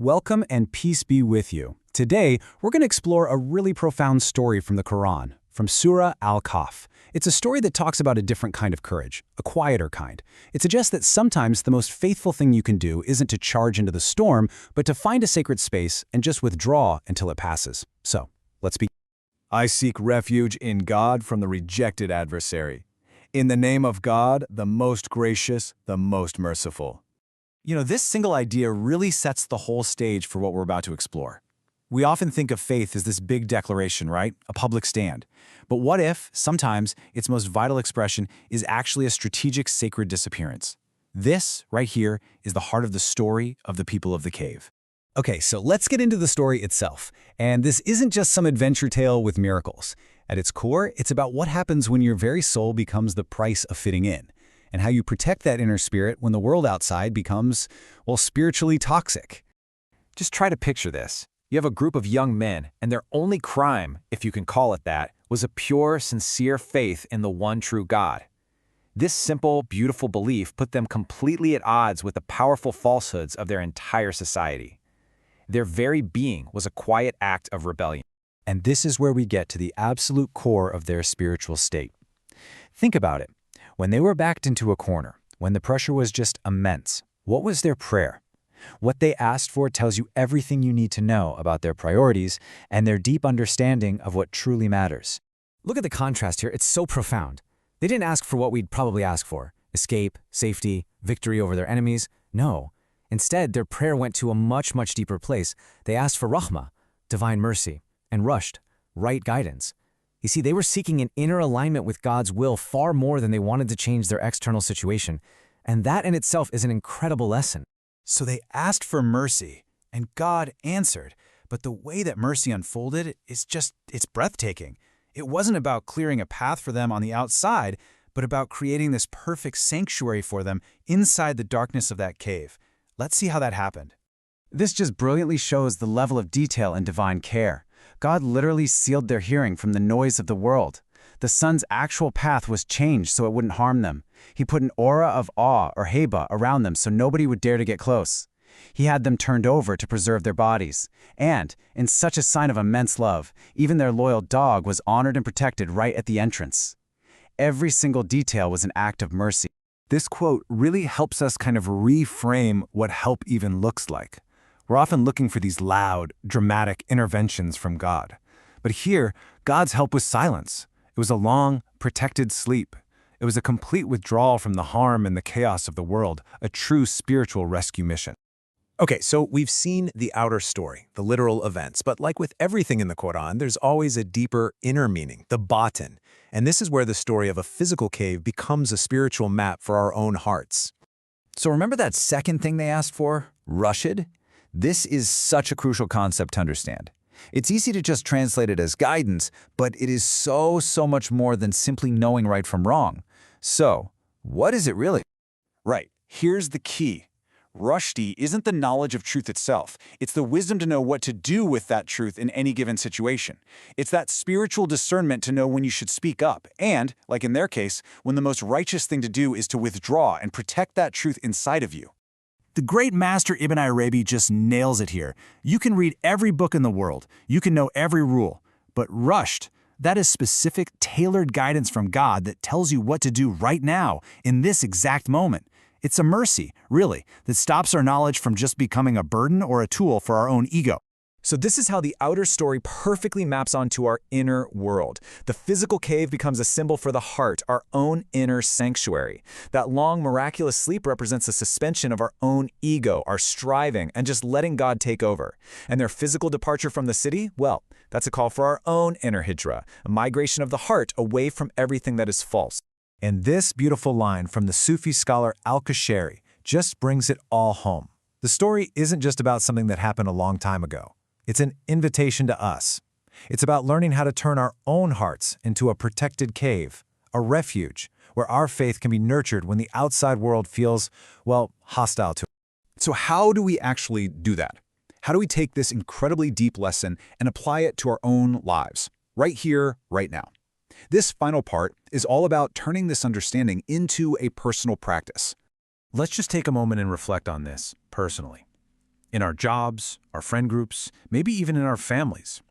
Welcome and peace be with you. Today, we're going to explore a really profound story from the Quran, from Surah al-Kahf. It's a story that talks about a different kind of courage, a quieter kind. It suggests that sometimes the most faithful thing you can do isn't to charge into the storm, but to find a sacred space and just withdraw until it passes. So, let's begin. I seek refuge in God from the rejected adversary. In the name of God, the most gracious, the most merciful. You know, this single idea really sets the whole stage for what we're about to explore. We often think of faith as this big declaration, right? A public stand. But what if, sometimes, its most vital expression is actually a strategic sacred disappearance? This, right here, is the heart of the story of the people of the cave. Okay, so let's get into the story itself. And this isn't just some adventure tale with miracles. At its core, it's about what happens when your very soul becomes the price of fitting in, and how you protect that inner spirit when the world outside becomes, well, spiritually toxic. Just try to picture this. You have a group of young men, and their only crime, if you can call it that, was a pure, sincere faith in the one true God. This simple, beautiful belief put them completely at odds with the powerful falsehoods of their entire society. Their very being was a quiet act of rebellion. And this is where we get to the absolute core of their spiritual state. Think about it. When they were backed into a corner, when the pressure was just immense, what was their prayer? What they asked for tells you everything you need to know about their priorities and their deep understanding of what truly matters. Look at the contrast here. It's so profound. They didn't ask for what we'd probably ask for: escape, safety, victory over their enemies. No. Instead, their prayer went to a much, much deeper place. They asked for rahmah, divine mercy, and rushed, right guidance. You see, they were seeking an inner alignment with God's will far more than they wanted to change their external situation. And that in itself is an incredible lesson. So they asked for mercy, and God answered. But the way that mercy unfolded is it's breathtaking. It wasn't about clearing a path for them on the outside, but about creating this perfect sanctuary for them inside the darkness of that cave. Let's see how that happened. This just brilliantly shows the level of detail and divine care. God literally sealed their hearing from the noise of the world. The sun's actual path was changed so it wouldn't harm them. He put an aura of awe or heba around them so nobody would dare to get close. He had them turned over to preserve their bodies. And, in such a sign of immense love, even their loyal dog was honored and protected right at the entrance. Every single detail was an act of mercy. This quote really helps us kind of reframe what help even looks like. We're often looking for these loud, dramatic interventions from God. But here, God's help was silence. It was a long, protected sleep. It was a complete withdrawal from the harm and the chaos of the world, a true spiritual rescue mission. Okay, so we've seen the outer story, the literal events, but like with everything in the Quran, there's always a deeper inner meaning, the batin. And this is where the story of a physical cave becomes a spiritual map for our own hearts. So remember that second thing they asked for? Rushd? This is such a crucial concept to understand. It's easy to just translate it as guidance, but it is so much more than simply knowing right from wrong. So, what is it really? Right, here's the key. Rushdi isn't the knowledge of truth itself. It's the wisdom to know what to do with that truth in any given situation. It's that spiritual discernment to know when you should speak up and, like in their case, when the most righteous thing to do is to withdraw and protect that truth inside of you. The great master Ibn Arabi just nails it here. You can read every book in the world. You can know every rule. But rushd, that is specific, tailored guidance from God that tells you what to do right now, in this exact moment. It's a mercy, really, that stops our knowledge from just becoming a burden or a tool for our own ego. So this is how the outer story perfectly maps onto our inner world. The physical cave becomes a symbol for the heart, our own inner sanctuary. That long, miraculous sleep represents a suspension of our own ego, our striving, and just letting God take over. And their physical departure from the city, well, that's a call for our own inner hijra, a migration of the heart away from everything that is false. And this beautiful line from the Sufi scholar Al-Qushayrī just brings it all home. The story isn't just about something that happened a long time ago. It's an invitation to us. It's about learning how to turn our own hearts into a protected cave, a refuge, where our faith can be nurtured when the outside world feels, well, hostile to it. So how do we actually do that? How do we take this incredibly deep lesson and apply it to our own lives, right here, right now? This final part is all about turning this understanding into a personal practice. Let's just take a moment and reflect on this personally. in our jobs, our friend groups, maybe even in our families?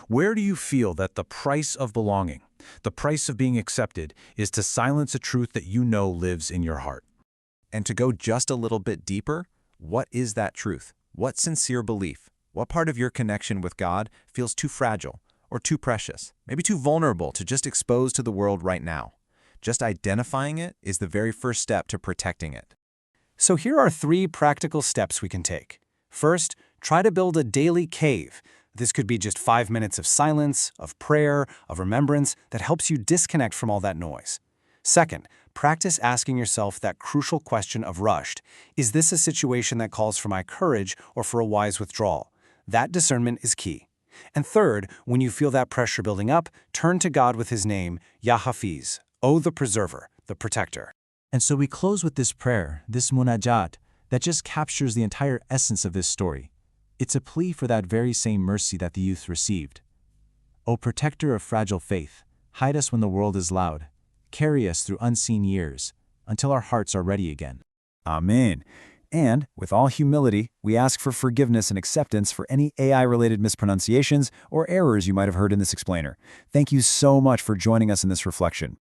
Where do you feel that the price of belonging, the price of being accepted, is to silence a truth that you know lives in your heart? And to go just a little bit deeper, what is that truth? What sincere belief? What part of your connection with God feels too fragile or too precious, maybe too vulnerable to just expose to the world right now? Just identifying it is the very first step to protecting it. So here are 3 practical steps we can take. First, try to build a daily cave. This could be just 5 minutes of silence, of prayer, of remembrance that helps you disconnect from all that noise. Second, practice asking yourself that crucial question of rushed. Is this a situation that calls for my courage or for a wise withdrawal? That discernment is key. And third, when you feel that pressure building up, turn to God with His name, Ya Hafiz, O the Preserver, the Protector. And so we close with this prayer, this munajat, that just captures the entire essence of this story. It's a plea for that very same mercy that the youth received. O protector of fragile faith, hide us when the world is loud. Carry us through unseen years, until our hearts are ready again. Amen. And, with all humility, we ask for forgiveness and acceptance for any AI-related mispronunciations or errors you might have heard in this explainer. Thank you so much for joining us in this reflection.